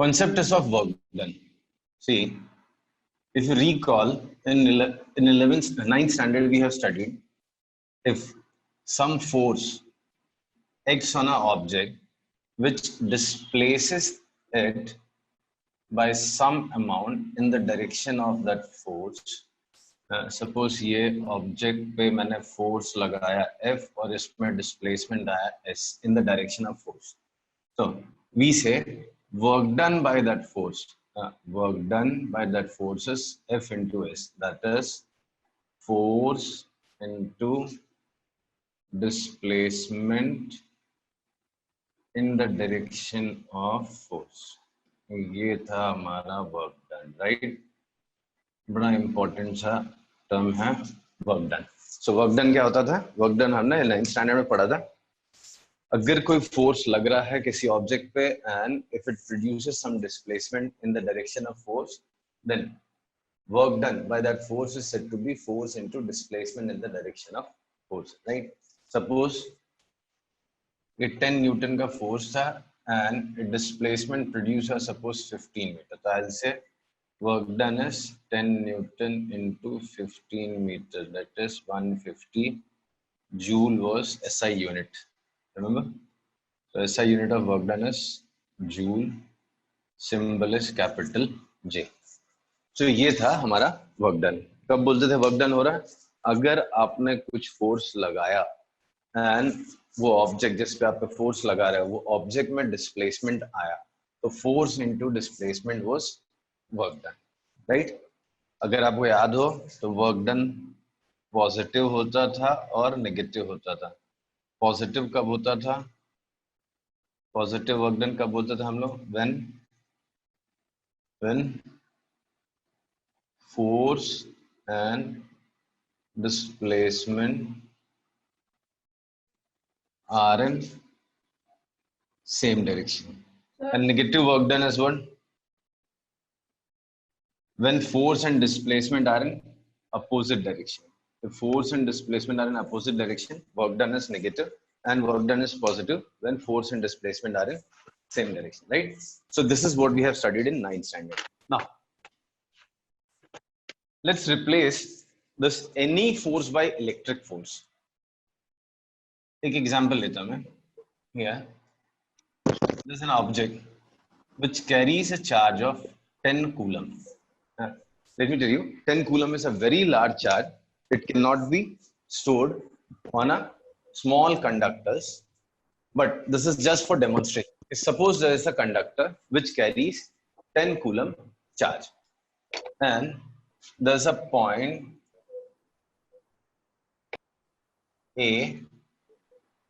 concept is of work done. See, if you recall, in 11th, 9th standard we have studied, if some force X on an object which displaces it by some amount in the direction of that force, suppose ये object पे मैंने force लगाया F और इसमें displacement आया S in the direction of force. So we say work done by that force. Work done by that force is F into S. That is force into displacement in the direction of force. ये था हमारा work done, right? बड़ा important सा term है work done. So work done क्या होता था? Work done हमने 9th standard में पढ़ा था. अगर कोई force लग रहा है किसी object पे and if it produces some displacement in the direction of force, then work done by that force is said to be force into displacement in the direction of force, right? Suppose ये 10 Newton का force था and displacement produced suppose 15 meter. So I'll say work done is 10 Newton into 15 meters. That is 150 joule was SI unit. Remember? So SI unit of work done is joule. Symbol is capital J. So ये था हमारा work done. कब बोलते थे work done हो रहा है? अगर आपने कुछ force लगाया and वो ऑब्जेक्ट जिस पे आप पे फोर्स लगा रहे हो वो ऑब्जेक्ट में डिस्प्लेसमेंट आया तो force into displacement was work done, right? अगर आपको याद हो तो वर्क डन पॉजिटिव होता था और नेगेटिव होता था. पॉजिटिव कब होता था? पॉजिटिव वर्क डन कब बोलते थे हम लोग? When force and displacement are in same direction. And negative work done is what? When force and displacement are in opposite direction. If force and displacement are in opposite direction, work done is negative and work done is positive when force and displacement are in same direction, right? So this is what we have studied in 9th standard. Now, let's replace this any force by electric force. एक example लेता मैं. Here, there is an object which carries a charge of 10 coulomb. Let me tell you, 10 coulomb is a very large charge. It cannot be stored on a small conductors, but this is just for demonstration. Suppose there is a conductor which carries 10 coulomb charge, and there's a point A.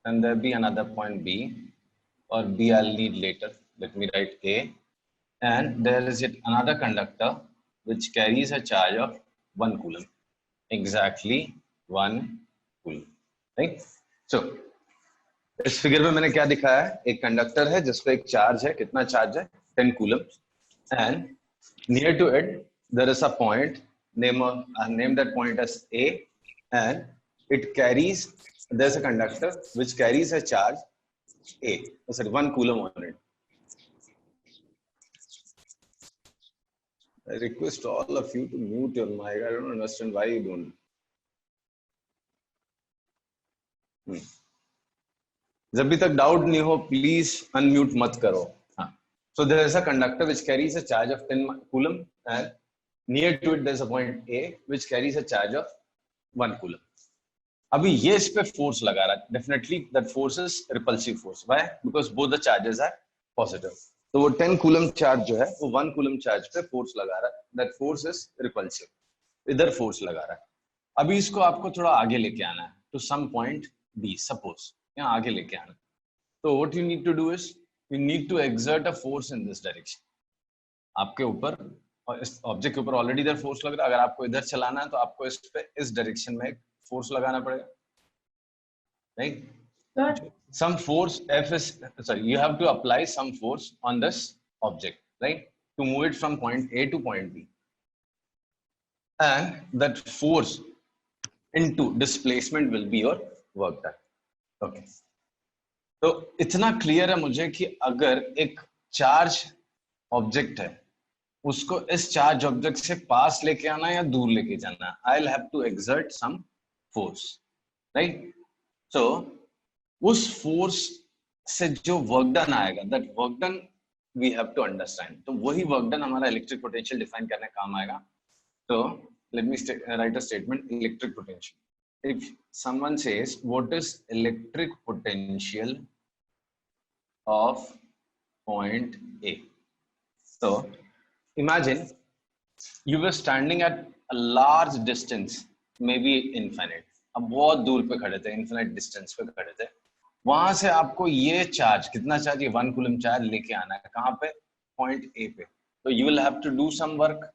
And there be another point B, or B I'll need later. Let me write A. And there is yet another conductor which carries a charge of 1 coulomb. Exactly 1 coulomb. Right? So, इस figure में मैंने क्या दिखाया है? एक conductor है जिस पे एक चार्ज है. कितना चार्ज है? 10 coulomb. And near to it there is a point. Name that point as A, and it carries. There's a conductor which carries a charge A. Sorry, 1 coulomb on it. I request all of you to mute your mic. I don't understand why you don't. जब भी तक doubt नहीं हो please unmute मत करो. So there is a conductor which carries a charge of 10 coulomb and near to it there is a point A which carries a charge of 1 coulomb. अभी ये इस पे फोर्स लगा रहा है. Definitely that force is repulsive force. Why? Because both the charges are positive. तो वो 10 coulomb charge जो है वो 1 कूलम चार्ज पे फोर्स लगा रहा है. That force is repulsive. इधर फोर्स लगा रहा है. अभी इसको आपको थोड़ा आगे लेके आना है to some point B. Suppose यहाँ आगे लेके आना. तो what you need to do is you need to exert a force in this direction. आपके ऊपर और इस ऑब्जेक्ट के ऊपर ऑलरेडी इधर फोर्स लग रहा है. अगर आपको इधर चलाना है तो आपको इस पे इस डायरेक्शन में फोर्स लगाना पड़ेगा, right? Some force F is, sorry, you have to apply some force on this object, right, to move it from point A to point B, and that force into displacement will be your work done. Okay, तो इतना clear है मुझे कि अगर एक charge object है उसको इस चार्ज ऑब्जेक्ट से पास लेके आना या दूर लेके जाना, I will have to exert some force, right. So उस फोर्स से जो वर्क डन आएगा, that work done we have to understand, तो वही वर्क डन हमारा इलेक्ट्रिक पोटेंशियल डिफाइन करने काम आएगा। तो let me write a statement, electric potential. If someone says what is electric potential of point A, so imagine you were standing at a large distance, maybe infinite, अब बहुत दूर पे खड़े थे, infinite distance पे खड़े थे, वहां से आपको ये चार्ज, कितना चार्ज, ये 1 कूलम चार्ज लेके आना है, कहाँ पे, पॉइंट ए पे। तो you will have to do some work,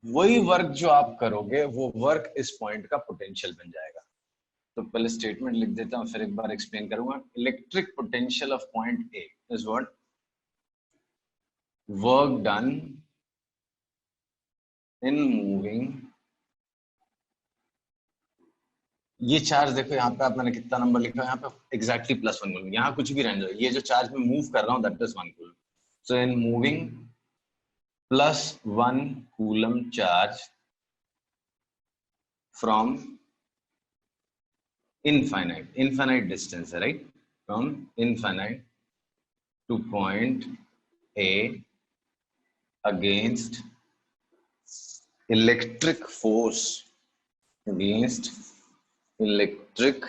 वही वर्क जो आप करोगे वो वर्क इस पॉइंट का पोटेंशियल बन जाएगा। तो पहले स्टेटमेंट लिख देता हूं, फिर एक बार एक्सप्लेन करूंगा। Electric potential of point A is what, work done in moving, ये चार्ज देखो यहाँ पे मैंने कितना नंबर लिखा है, यहाँ पे एग्जैक्टली +1 कूलम, यहाँ कुछ भी रहने दो, ये जो चार्ज में मूव कर रहा हूँ that is 1 coulomb. So in moving +1 coulomb charge from infinite distance, right, from infinite to point A against electric force, against electric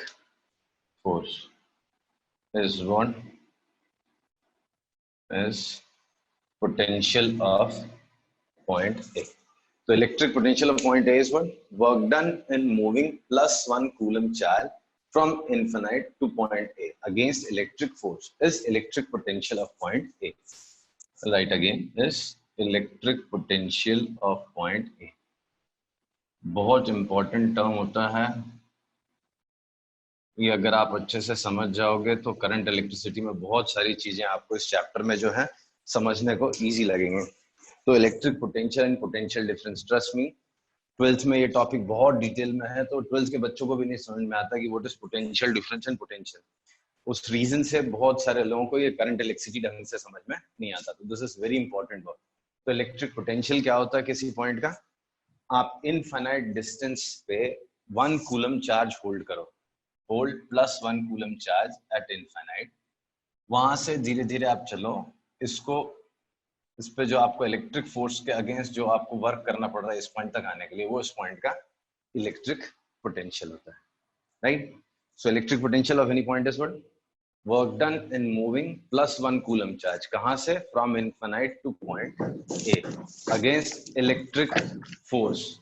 force is what is potential of point A. So electric potential of point A is what, work done in moving +1 coulomb charge from infinite to point A against electric force is electric potential of point A. Right, again is electric potential of point A. बहुत important term होता है ये, अगर आप अच्छे से समझ जाओगे तो करंट इलेक्ट्रिसिटी में बहुत सारी चीजें आपको इस चैप्टर में जो है समझने को इजी लगेंगे। तो electric potential and potential difference, trust me 12th में ये टॉपिक बहुत डिटेल में है, तो 12th के बच्चों को भी नहीं समझ में आता कि what is potential difference and potential. उस रीजन से बहुत सारे लोगों को ये करंट इलेक्ट्रिसिटी ढंग से समझ में नहीं आता, तो this is very important work. तो इलेक्ट्रिक पोटेंशियल क्या होता है किसी पॉइंट का, आप इनफाइनाइट डिस्टेंस पे 1 कूलम चार्ज होल्ड करो, hold +1 coulomb charge at infinite, वहां से धीरे धीरे आप चलो, इसको इस पे जो आपको इलेक्ट्रिक फोर्स के अगेंस्ट जो आपको वर्क करना पड़ रहा है इस पॉइंट तक आने के लिए, वो इस पॉइंट का इलेक्ट्रिक पोटेंशियल होता है, right. So electric potential of any point is what, work done in moving +1 coulomb charge, कहां से, from infinite two point A against electric force.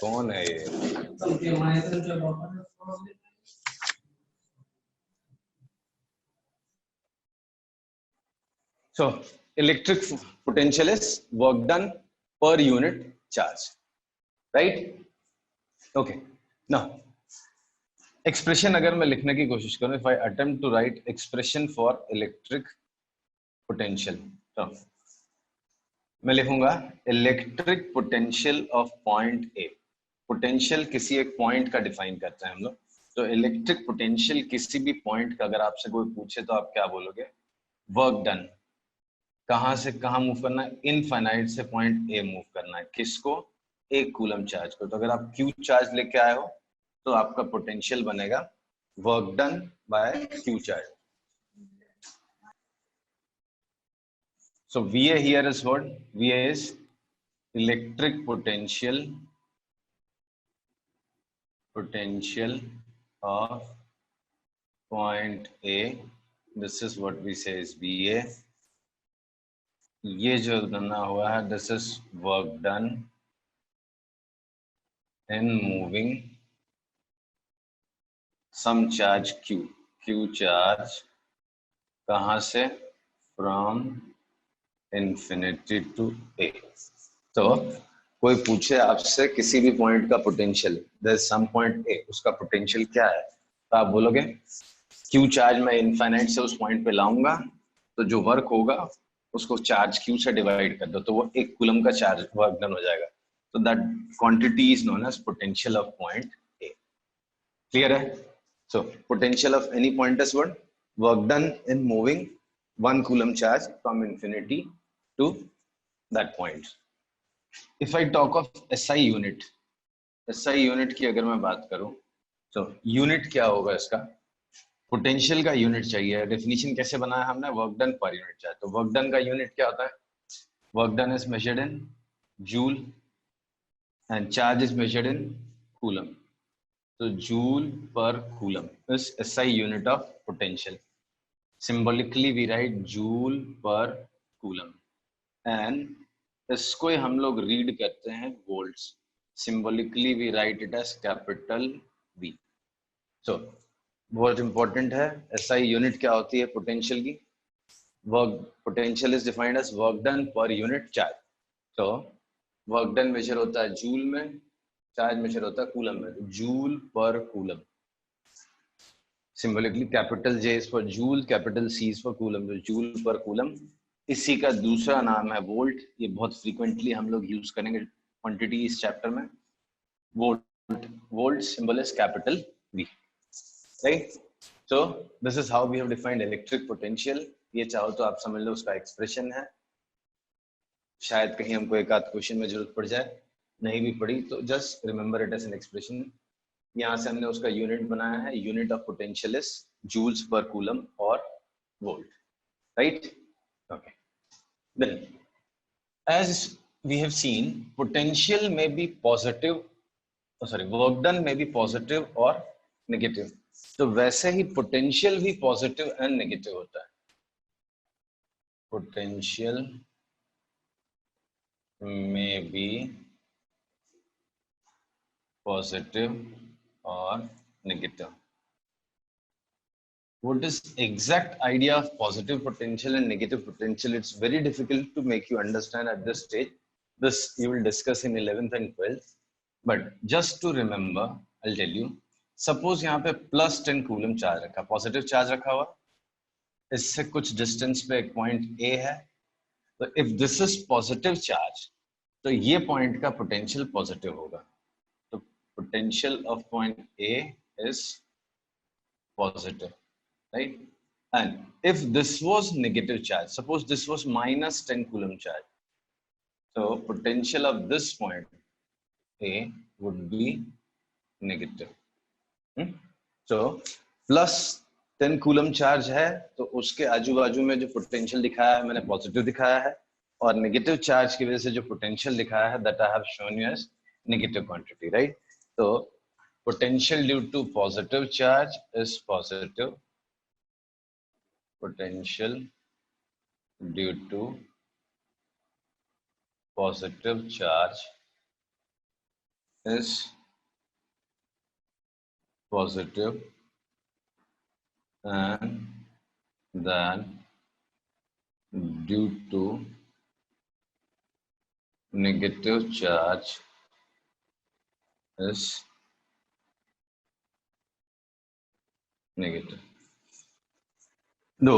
कौन है ये, so electric potential is work done per unit charge, right? Okay, now expression अगर मैं लिखने की कोशिश करूं, if I attempt to write expression for electric potential, तो मैं लिखूंगा electric potential of point A. Potential किसी एक पॉइंट का डिफाइन करते हैं हम लोग, तो इलेक्ट्रिक पोटेंशियल किसी भी पॉइंट का अगर आपसे कोई पूछे तो आप क्या बोलोगे, वर्क डन, कहां से कहां मूव करना है, इनफाइनाइट से पॉइंट ए मूव करना है, किसको, 1 कूलम चार्ज को। तो अगर आप क्यू चार्ज लेके आए हो तो आपका पोटेंशियल बनेगा work done by Q charge. So VA here is what? VA is electric potential of point A. This is what we say is VA. ये जो बना हुआ है, this is work done in moving some charge Q. Q charge कहाँ से, from infinity to ए। तो कोई पूछे आपसे किसी भी पॉइंट का potential, there is some point A, उसका पोटेंशियल क्या है, तो आप बोलोगे क्यू चार्ज मैं इनफाइनाइट से उस पॉइंट पे लाऊंगा, तो जो वर्क होगा उसको चार्ज क्यू से डिवाइड कर दो, तो वो 1 कूलम का चार्ज वर्क डन हो जाएगा। So that quantity is known as potential of point A. Clear hai? So potential of any point is what? Work done in moving 1 coulomb charge from infinity to that point. If I talk of SI unit की अगर मैं बात करूं, तो unit क्या होगा इसका? Potential का यूनिट चाहिए. डेफिनेशन कैसे बनाया हमने? Work done per unit charge. तो वर्क डन का यूनिट क्या होता है? Work done is measured in joule and charge is measured in coulomb. तो joule per coulomb is SI unit of potential. Symbolically we write joule per coulomb and इसको हम लोग read करते हैं volts. Symbolically we write it as capital V. So बहुत important है, SI unit क्या होती है पोटेंशियल की? Work potential is defined as work done per unit charge. तो वर्क डन मेजर होता है जूल में, चार्ज मेजर होता है कूलम में. Joule per coulomb. Symbolically capital J is for joule, capital C is for coulomb. तो joule per coulomb. इसी का दूसरा नाम है वोल्ट. ये बहुत फ्रीक्वेंटली हम लोग यूज करेंगे क्वांटिटी इस चैप्टर में. Volt symbol is capital V, right? So this is how we have defined electric potential. ये चाहो तो आप समझ लो उसका एक्सप्रेशन है. शायद कहीं हमको एक आध क्वेश्चन में जरूरत पड़ जाए, नहीं भी पड़ी तो just remember it as an expression. यहाँ से हमने उसका यूनिट बनाया है. Unit of potential is joules per coulomb और volt, right? Okay. Then as we have seen, potential may be positive, work done may be positive or negative. तो वैसे ही potential भी पॉजिटिव एंड नेगेटिव होता है. Potential में B positive और negative. What is exact idea of positive potential and negative potential? It's very difficult to make you understand at this stage. This you will discuss in 11th and 12th. But just to remember, I'll tell you. Suppose यहाँ पे +10 coulomb charge रखा, positive charge रखा हुआ. इससे कुछ distance पे एक point A है. तो if this is positive charge, तो ये पॉइंट का पोटेंशियल पॉजिटिव होगा. तो potential of point A is positive. Right? And if this was negative charge, suppose this was -10 coulomb charge, so potential of this point A would be negative. So +10 coulomb charge है, तो उसके आजू बाजू में जो potential दिखाया है मैंने पॉजिटिव दिखाया है, और नेगेटिव चार्ज की वजह से जो पोटेंशियल दिखाया है that I have shown you as negative quantity, right? So potential due to positive charge is positive. Potential due to positive charge is positive, and then due to negative charge is negative. दो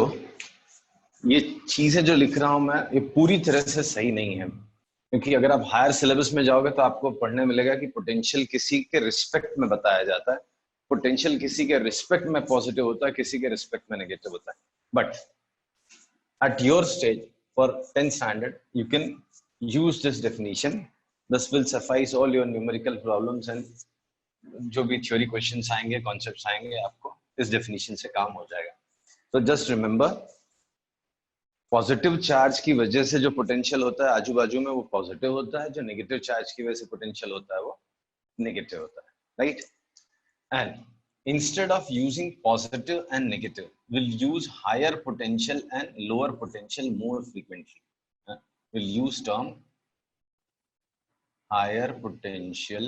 ये चीजें जो लिख रहा हूं मैं, ये पूरी तरह से सही नहीं है, क्योंकि अगर आप हायर सिलेबस में जाओगे तो आपको पढ़ने मिलेगा कि पोटेंशियल किसी के रिस्पेक्ट में बताया जाता है. पोटेंशियल किसी के रिस्पेक्ट में पॉजिटिव होता है, किसी के रिस्पेक्ट में नेगेटिव होता है. But at your stage for 10th standard you can use this definition. This will suffice all your numerical problems, and जो भी थ्योरी क्वेश्चंस आएंगे, कॉन्सेप्ट्स आएंगे, आपको इस डेफिनेशन से काम हो जाएगा. तो जस्ट रिमेंबर, पॉजिटिव चार्ज की वजह से जो पोटेंशियल होता है आजू बाजू में वो पॉजिटिव होता है, जो नेगेटिव चार्ज की वजह से पोटेंशियल होता है वो नेगेटिव होता है, right? And instead of using positive and negative, we'll use higher potential and lower potential more frequently. We'll use term higher potential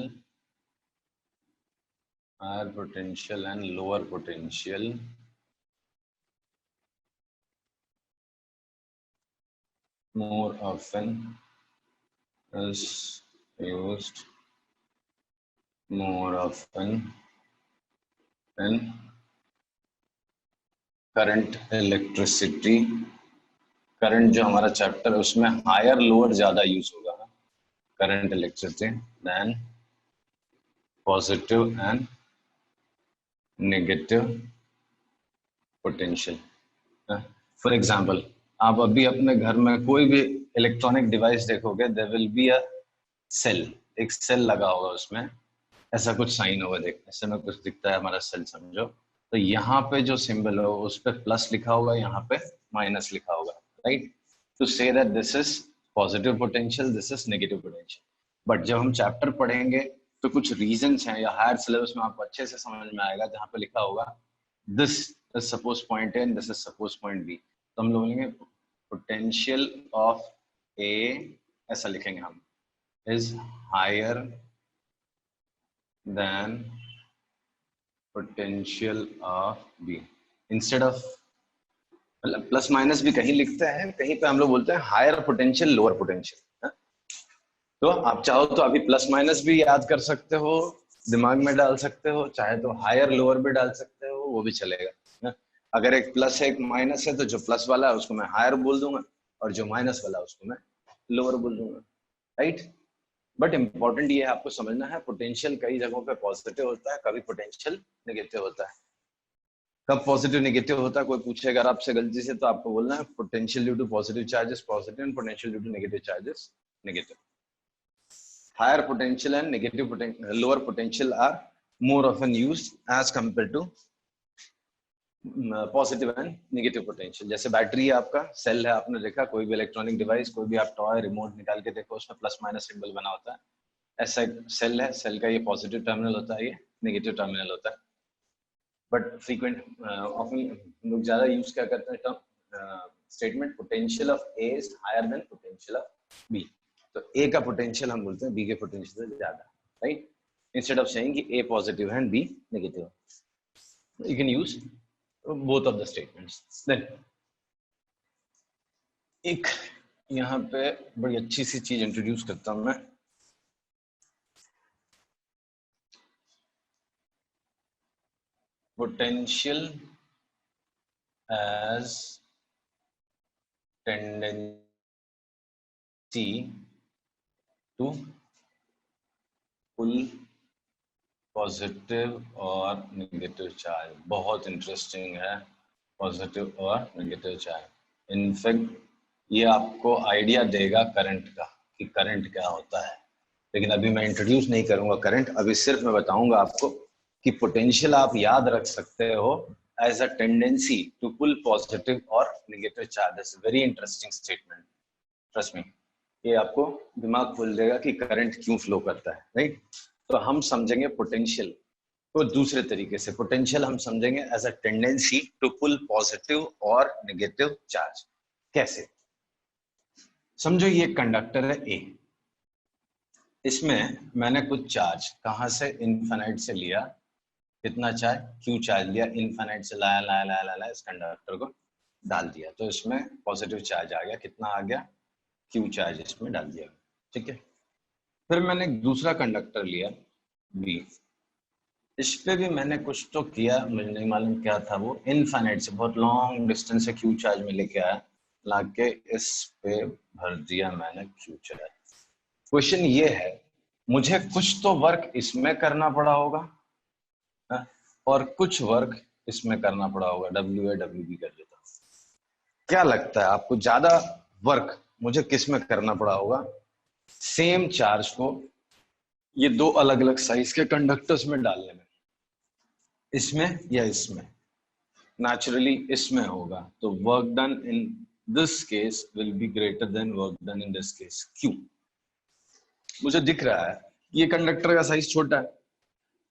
and lower potential more often is used more often in current electricity. Current जो हमारा chapter है उसमें higher lower ज्यादा use होगा. current electricity than positive and negative potential. For example, आप अभी अपने घर में कोई भी इलेक्ट्रॉनिक डिवाइस देखोगे, there will be a cell, एक सेल लगा होगा, उसमें ऐसा कुछ साइन होगा, देख ऐसे में कुछ दिखता है हमारा सेल समझो, तो यहाँ पे जो सिंबल हो उस पे प्लस लिखा होगा, यहाँ पे माइनस लिखा होगा, right, to say that this is positive potential, this is negative potential. But जब हम चैप्टर पढ़ेंगे तो कुछ रीजंस हैं, या हायर सिलेबस में आपको अच्छे से समझ में आएगा, जहाँ पे लिखा होगा this is suppose point A and this is suppose point B, तो हम लोग बोलेंगे पोटेंशियल ऑफ ए, ऐसा लिखेंगे हम, is higher than potential of B. Instead of plus minus भी कहीं लिखते हैं, कहीं पे हम लोग बोलते हैं हायर पोटेंशियल लोअर पोटेंशियल. तो आप चाहो तो अभी प्लस माइनस भी याद कर सकते हो, दिमाग में डाल सकते हो, चाहे तो हायर लोअर भी डाल सकते हो, वो भी चलेगा. अगर एक प्लस है एक माइनस है, तो जो प्लस वाला है उसको मैं हायर बोल दूंगा और जो माइनस वाला है उसको मैं लोअर बोल दूंगा, राइट. बट इंपॉर्टेंट ये आपको समझना है, पोटेंशियल कई जगहों पे पॉजिटिव होता है, कभी पोटेंशियल नेगेटिव होता है. कब पॉजिटिव नेगेटिव होता है, कोई पूछेगा आपसे गलती से, तो आपको बोलना है potential due to positive charges positive and potential due to negative charges negative. Higher potential and negative lower potential are more often used as compare to positive and negative potential. जैसे बैटरी है आपका, cell है, आपने देखा कोई भी electronic device, कोई भी आप टॉय रिमोट निकाल के देखो, उसमें प्लस माइनस सिंबल बना होता है. ऐसा एक सेल है, सेल का ये पॉजिटिव टर्मिनल होता है, ये नेगेटिव टर्मिनल होता है. बट फ्रीक्वेंट ऑफन लोग ज्यादा यूज क्या करते हैं term statement, potential of A is higher than potential of B. तो ए का पोटेंशियल हम बोलते हैं बी के पोटेंशियल से ज्यादा, राइट, इंस्टेड ऑफ सेइंग कि ए पॉजिटिव है and B negative. You can use both of the statements. Then एक यहाँ पे बड़ी अच्छी सी चीज इंट्रोड्यूस करता हूं मैं, potential as tendency to pull positive और नेगेटिव चार्ज. बहुत इंटरेस्टिंग है पॉजिटिव और नेगेटिव चार्ज. इनफैक्ट ये आपको आइडिया देगा करंट का, कि करंट क्या होता है. लेकिन अभी मैं इंट्रोड्यूस नहीं करूंगा करंट, अभी सिर्फ मैं बताऊंगा आपको कि पोटेंशियल आप याद रख सकते हो as a tendency to pull positive और negative charges. Very interesting statement, trust me. ये आपको दिमाग खोल देगा कि करंट क्यों फ्लो करता है, राइट. तो हम समझेंगे पोटेंशियल को दूसरे तरीके से. पोटेंशियल हम समझेंगे as a tendency to pull positive और नेगेटिव चार्ज. कैसे? समझो ये कंडक्टर है ए, इसमें मैंने कुछ चार्ज कहां से, इनफाइनाइट से लिया. कितना चार्ज, क्यू चार्ज लिया, इनफाइनाइट से लाया लाया लाया लाया, इस कंडक्टर को डाल दिया, तो इसमें पॉजिटिव चार्ज आ गया. कितना आ गया, क्यू चार्ज इसमें डाल दिया, ठीक है. फिर मैंने दूसरा कंडक्टर लिया बी, इस पे भी मैंने कुछ तो किया, मुझे नहीं मालूम क्या था वो, इनफाइनाइट से बहुत लॉन्ग डिस्टेंस से क्यू चार्ज में लेके आया, लाके इस पे भर दिया मैंने क्यू चार्ज. क्वेश्चन ये है, मुझे कुछ तो वर्क इसमें करना पड़ा होगा और कुछ वर्क इसमें करना पड़ा होगा. डब्ल्यू ए डब्ल्यू बी कर देता. क्या लगता है आपको, ज्यादा वर्क मुझे किस में करना पड़ा होगा? सेम चार्ज को ये दो अलग अलग साइज के कंडक्टर्स में डालने में, इसमें या इसमें? नेचुरली इसमें होगा. तो work done in this case will be greater than work done in this case. क्यों? मुझे दिख रहा है ये कंडक्टर का साइज छोटा है.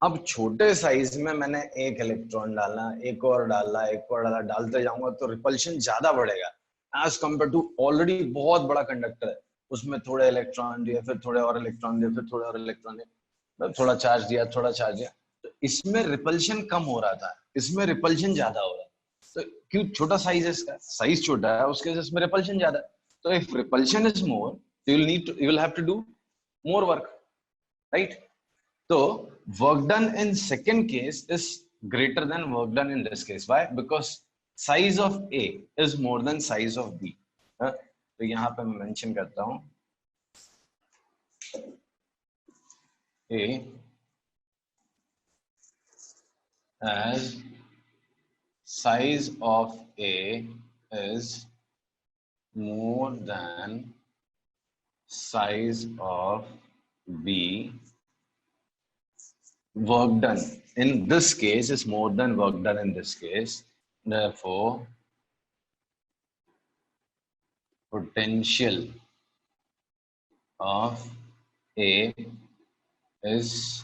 अब छोटे साइज में मैंने एक इलेक्ट्रॉन डालना, एक और डालना, एक और डालना, डालते जाऊंगा तो रिपल्शन ज्यादा बढ़ेगा एज कंपेयर टू ऑलरेडी बहुत बड़ा कंडक्टर है, उसमें थोड़े इलेक्ट्रॉन दिए, फिर थोड़े और इलेक्ट्रॉन दिए, फिर थोड़े और इलेक्ट्रॉन दिए, थोड़ा चार्ज दिया, थोड़ा चार्ज दिया. तो इसमें रिपल्शन कम हो रहा था, इसमें रिपल्शन ज्यादा हो रहा है. तो क्यों? छोटा साइज है इसका, साइज छोटा है, उसके वजह से इसमें रिपल्शन ज्यादा. तो if repulsion is more, you will have to do more work, right? So work done in second case is greater than work done in this case. Why? Because size of A is more than size of B. तो यहाँ पे मैं mention करता हूँ A as size of A is more than size of B, work done in this case is more than work done in this case, therefore potential of A is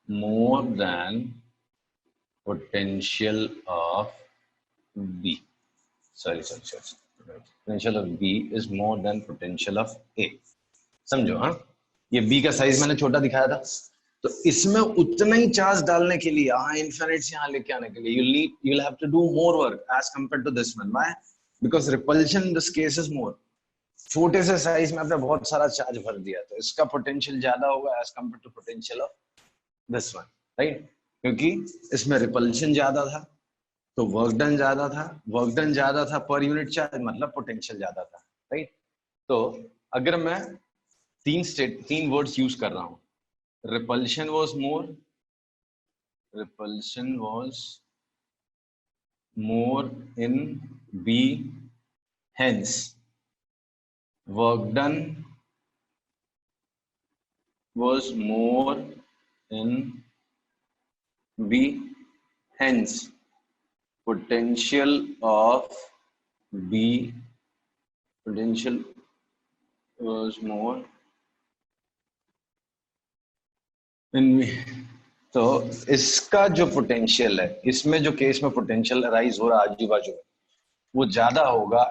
more than potential of B. Sorry. Potential of B is more than potential of A. समझो हाँ, ये B का size मैंने छोटा दिखाया था, तो इसमें उतना ही चार्ज डालने के लिए हाँ इन्फिनिट से यहाँ लेके आने के लिए you'll have to do more work as compared to this one. Why? Because repulsion in this case is more. छोटे से साइज में आपने बहुत सारा चार्ज भर दिया तो इसका पोटेंशियल ज्यादा होगा as compare to potential of this one, right? क्योंकि इसमें रिपल्शन ज्यादा था तो वर्क डन ज्यादा था पर यूनिट चार्ज, मतलब पोटेंशियल ज्यादा था, राइट? तो अगर मैं तीन वर्ड्स यूज कर रहा हूं, repulsion was more in B, hence work done was more in B, hence potential of B was more in B. तो इसका जो पोटेंशियल है, इसमें जो केस में पोटेंशियल राइज हो रहा है आजू बाजू में, वो ज्यादा होगा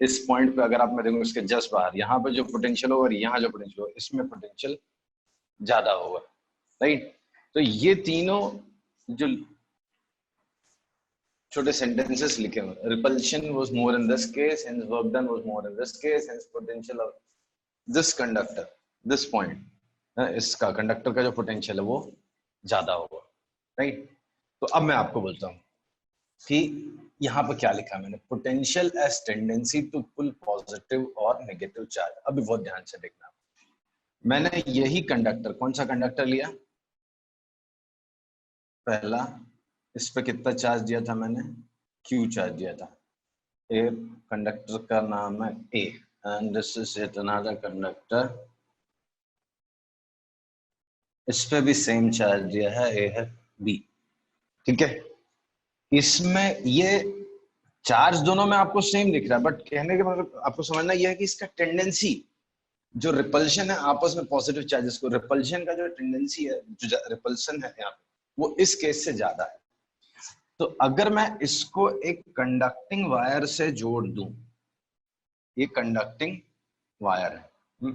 इस पॉइंट पे। अगर आप मैं देखूंगा इसके जस्ट बाहर, यहाँ पे जो पोटेंशियल होगा और यहाँ जो पोटेंशियल होगा, इसमें पोटेंशियल ज्यादा होगा, राइट? तो ये तीनों जो छोटे सेंटेंसेस लिखे हुए, repulsion was more in this case, hence work done was more in this case, hence potential of this conductor, this point, इसका कंडक्टर का जो पोटेंशियल है वो ज्यादा होगा, राइट? तो अब मैं आपको बोलता हूँ कि यहाँ पर क्या लिखा मैंने, potential as tendency to pull positive और नेगेटिव चार्ज। अभी बहुत ध्यान से देखना, मैंने यही कंडक्टर, कौन सा कंडक्टर लिया, पहला, इस पे कितना चार्ज दिया था मैंने, Q चार्ज दिया था। ए कंडक्टर का नाम है A and this is it another conductor, इस पे भी सेम चार्ज दिया है, A है B, ठीक है? इसमें ये चार्ज दोनों में आपको सेम दिख रहा है, बट कहने के मतलब आपको समझना यह है कि इसका टेंडेंसी, जो रिपल्शन है आपस में पॉजिटिव चार्जेस को, रिपल्शन का जो टेंडेंसी है, जो रिपल्शन है यहाँ पे, वो इस केस से ज्यादा है। तो अगर मैं इसको एक कंडक्टिंग वायर से जोड़ दूं, ये कंडक्टिंग वायर है,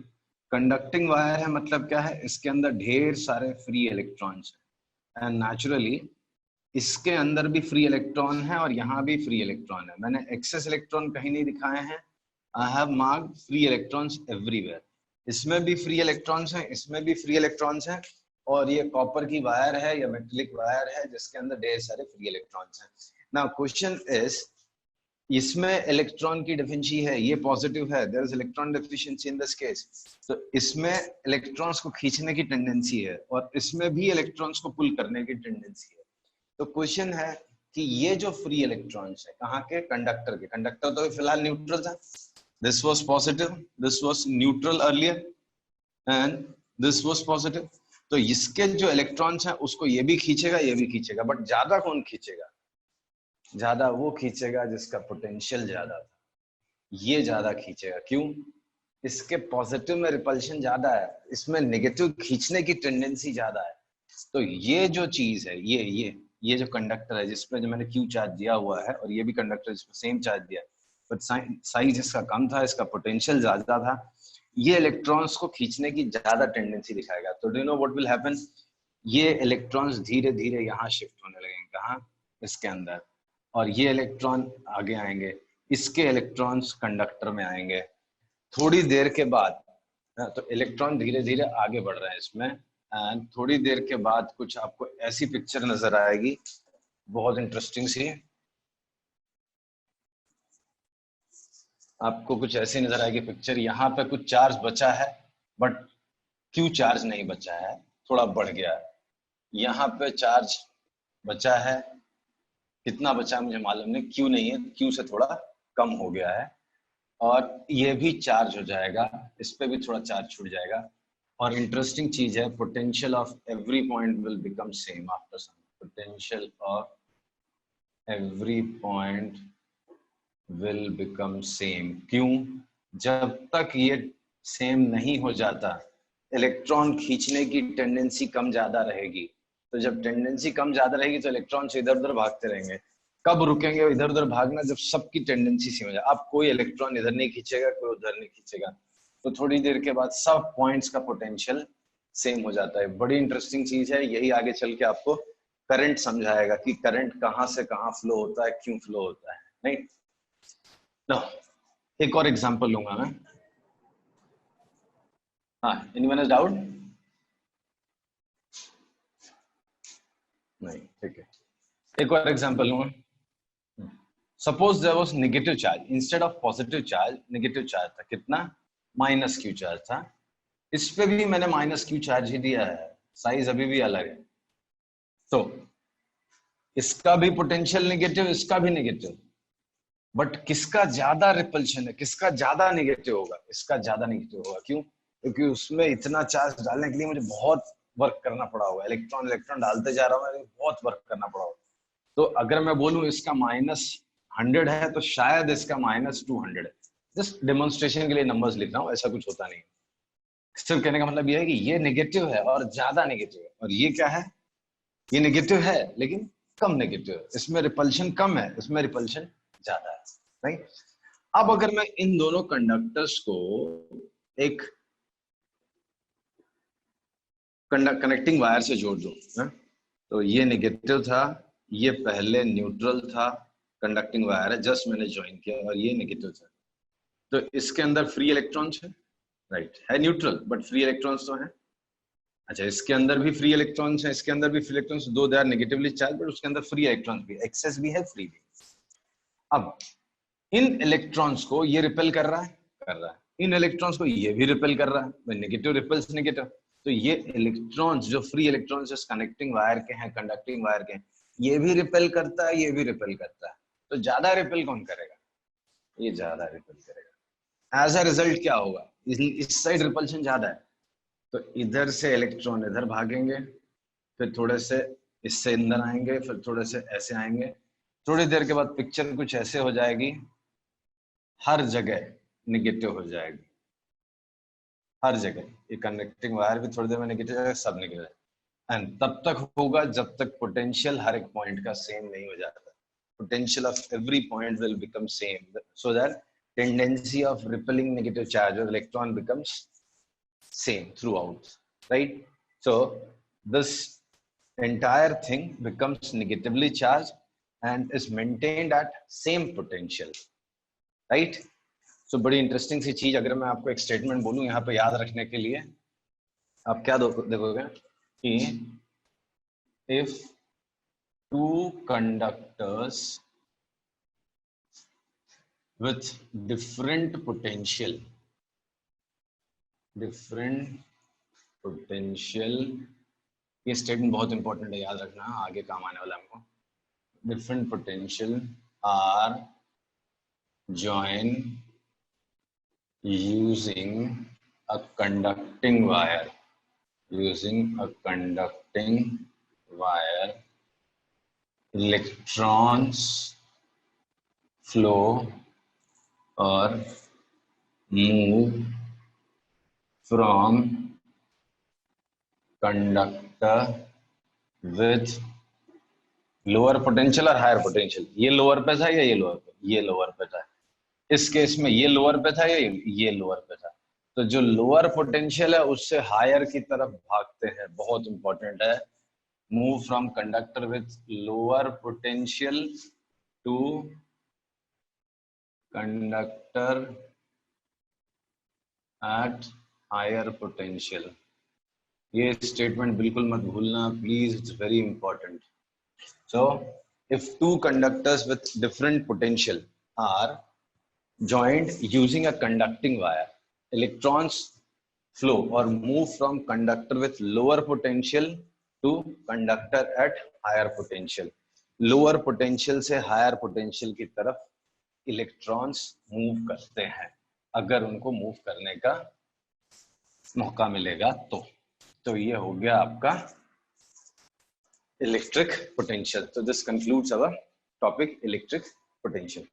कंडक्टिंग वायर है मतलब क्या है, इसके अंदर ढेर सारे फ्री इलेक्ट्रॉन्स हैं एंड नेचुरली इसके अंदर भी फ्री इलेक्ट्रॉन है और यहाँ भी फ्री इलेक्ट्रॉन है। मैंने एक्सेस इलेक्ट्रॉन कहीं नहीं दिखाए हैं, I have marked free electrons everywhere. इसमें भी फ्री इलेक्ट्रॉन्स हैं, इसमें भी फ्री इलेक्ट्रॉन्स हैं, और ये कॉपर की वायर है या मेटेलिक वायर है जिसके अंदर ढेर सारे फ्री इलेक्ट्रॉन्स हैं। नाउ क्वेश्चन इज, इसमें इलेक्ट्रॉन की डेफिशिएंसी है, ये पॉजिटिव है, there is electron deficiency in this case, तो इसमें इलेक्ट्रॉन्स को खींचने की टेंडेंसी है और इसमें भी इलेक्ट्रॉन्स को पुल करने की टेंडेंसी है। तो क्वेश्चन है कि ये जो फ्री इलेक्ट्रॉन्स है कहाँ के, कंडक्टर के, कंडक्टर तो फिलहाल न्यूट्रल था, this was positive, this was neutral earlier and this was positive, तो इसके जो इलेक्ट्रॉन्स हैं उसको ये भी खींचेगा, ये भी खींचेगा, बट ज्यादा कौन खींचेगा, ज्यादा वो खींचेगा जिसका पोटेंशियल ज्यादा था, ये ज्यादा खींचेगा। क्यों? इसके पॉजिटिव में रिपल्शन ज्यादा है, इसमें नेगेटिव खींचने की टेंडेंसी ज्यादा है। तो ये जो चीज है, ये जो कंडक्टर है जिसपे जो मैंने Q चार्ज दिया हुआ है, और ये भी कंडक्टर जिसपे सेम चार्ज दिया, बट साइज इसका कम था, इसका पोटेंशियल ज्यादा था, ये इलेक्ट्रॉन्स को खींचने की ज्यादा टेंडेंसी दिखाएगा। तो do you know what will happen, ये इलेक्ट्रॉन्स धीरे धीरे यहाँ शिफ्ट होने लगेंगे, कहाँ, इसके अंदर, और ये इलेक्ट्रॉन आगे आएंगे, इसके इलेक्ट्रॉन्स कंडक्टर में आएंगे। थोड़ी देर के बाद, तो इलेक्ट्रॉन धीरे धीरे आगे बढ़ रहे हैं इसमें, एंड थोड़ी देर के बाद कुछ आपको ऐसी पिक्चर नजर आएगी, बहुत इंटरेस्टिंग सी, आपको कुछ ऐसी नजर आएगी पिक्चर, यहाँ पे कुछ चार्ज बचा है बट Q चार्ज नहीं बचा है, थोड़ा बढ़ गया है, यहाँ पे चार्ज बचा है, कितना बचा है मुझे मालूम नहीं, क्यू नहीं है, क्यू से थोड़ा कम हो गया है, और ये भी चार्ज हो जाएगा, इस पे भी थोड़ा चार्ज छूट जाएगा। और इंटरेस्टिंग चीज है, potential of every point will become same after some, potential of every point will become same. क्यों? जब तक ये सेम नहीं हो जाता, इलेक्ट्रॉन खींचने की टेंडेंसी कम ज्यादा रहेगी, तो जब टेंडेंसी कम ज्यादा रहेगी तो इलेक्ट्रॉन से इधर उधर भागते रहेंगे। कब रुकेंगे इधर उधर भागना? जब सबकी टेंडेंसी सेम हो जाए। अब कोई इलेक्ट्रॉन इधर नहीं खींचेगा, कोई उधर नहीं खींचेगा, तो थोड़ी देर के बाद सब पॉइंट्स का पोटेंशियल सेम हो जाता है। बड़ी इंटरेस्टिंग चीज है, यही आगे चल के आपको करंट समझाएगा कि करंट कहाँ से कहाँ फ्लो होता है, क्यों फ्लो होता है। नहीं, एक और एग्जांपल लूंगा मैं। हाँ, एनीवन हैज डाउट? नहीं, ठीक है, एक और एग्जांपल लूंगा। Suppose there was negative charge instead of positive charge, negative charge था, कितना? माइनस क्यू चार्ज था। इस पे भी मैंने माइनस क्यू चार्ज ही दिया है, साइज अभी भी अलग है, तो इसका भी पोटेंशियल नेगेटिव, इसका भी नेगेटिव, बट किसका ज्यादा रिपल्शन है, किसका ज्यादा नेगेटिव होगा? इसका ज्यादा नेगेटिव होगा। क्यों? क्योंकि उसमें इतना चार्ज डालने के लिए मुझे बहुत वर्क करना पड़ा होगा, इलेक्ट्रॉन इलेक्ट्रॉन डालते जा रहा हूँ, मुझे बहुत वर्क करना पड़ा होगा। तो अगर मैं बोलूं इसका -100 है, तो शायद इसका -200 है। जस्ट डेमोन्स्ट्रेशन के लिए नंबर्स लिख रहा हूँ, ऐसा कुछ होता नहीं। सिर्फ कहने का मतलब ये है कि ये नेगेटिव है और ज्यादा नेगेटिव है, और ये क्या है? ये नेगेटिव है लेकिन कम नेगेटिव है, इसमें रिपल्शन कम है, इसमें रिपल्शन ज्यादा है। राइट? अब अगर मैं इन दोनों कंडक्टर्स को एक कनेक्टिंग वायर से जोड़ दूं, तो ये नेगेटिव था, ये पहले न्यूट्रल था, कंडक्टिंग वायर है, जस्ट मैंने ज्वाइन किया, और ये नेगेटिव था, तो इसके अंदर फ्री इलेक्ट्रॉन्स है, राइट? है न्यूट्रल बट फ्री इलेक्ट्रॉन्स तो है। अच्छा, इसके अंदर भी फ्री इलेक्ट्रॉन्स है, इसके अंदर भी free electrons, though they are negatively charge, but उसके अंदर फ्री इलेक्ट्रॉन्स भी, एक्सेस भी है, फ्री भी। अब इन इलेक्ट्रॉन्स को ये रिपेल कर रहा है, इन इलेक्ट्रॉन्स को ये भी रिपेल कर रहा है, नेगेटिव रिपेल्स नेगेटिव, तो ये इलेक्ट्रॉन्स जो फ्री इलेक्ट्रॉन्स इस कनेक्टिंग वायर के हैं, कंडक्टिंग वायर के हैं, ये भी रिपेल करता है, ये भी रिपेल करता है, तो ज्यादा रिपेल कौन करेगा? ये ज्यादा रिपेल करेगा। एज अ रिजल्ट क्या होगा? इस साइड रिपल्शन ज्यादा है, तो इधर से इलेक्ट्रॉन इधर भागेंगे, फिर थोड़े से इससे अंदर आएंगे, फिर थोड़े से ऐसे आएंगे, थोड़ी देर के बाद पिक्चर कुछ ऐसे हो जाएगी, हर जगह निगेटिव हो जाएगी, हर जगह। ये कनेक्टिंग वायर भी थोड़ी देर में निगेटिव जाएगा, सब निगेटिव, एंड तब तक होगा जब तक पोटेंशियल हर एक पॉइंट का सेम नहीं हो जाता। Potential of every point will become same, so that tendency of repelling negative charge or electron becomes same throughout, right? So this entire thing becomes negatively charged and is maintained at same potential, right? So बड़ी interesting सी चीज, अगर मैं आपको एक statement बोलूं यहाँ पे याद रखने के लिए, आप क्या देखोगे कि if two conductors with different potential, ये स्टेटमेंट बहुत इंपॉर्टेंट है, याद रखना, आगे काम आने वाला हमको। Different potential are join using a conducting wire, electrons flow or move from conductor with lower potential और हायर पोटेंशियल। ये लोअर पे था या ये लोअर पे? ये लोअर पे था। इस केस में ये लोअर पे था या ये लोअर पे था? तो जो लोअर पोटेंशियल है उससे हायर की तरफ भागते हैं, बहुत इंपॉर्टेंट है। Move from conductor with lower potential to conductor at higher potential. ये स्टेटमेंट बिल्कुल मत भूलना please, it's very important. So, if two conductors with different potential are joined using a conducting wire, electrons flow or move from conductor with lower potential to conductor at higher potential. lower potential से higher potential की तरफ electrons move करते हैं अगर उनको move करने का मौका मिलेगा तो ये हो गया आपका electric potential. So this concludes our topic electric potential.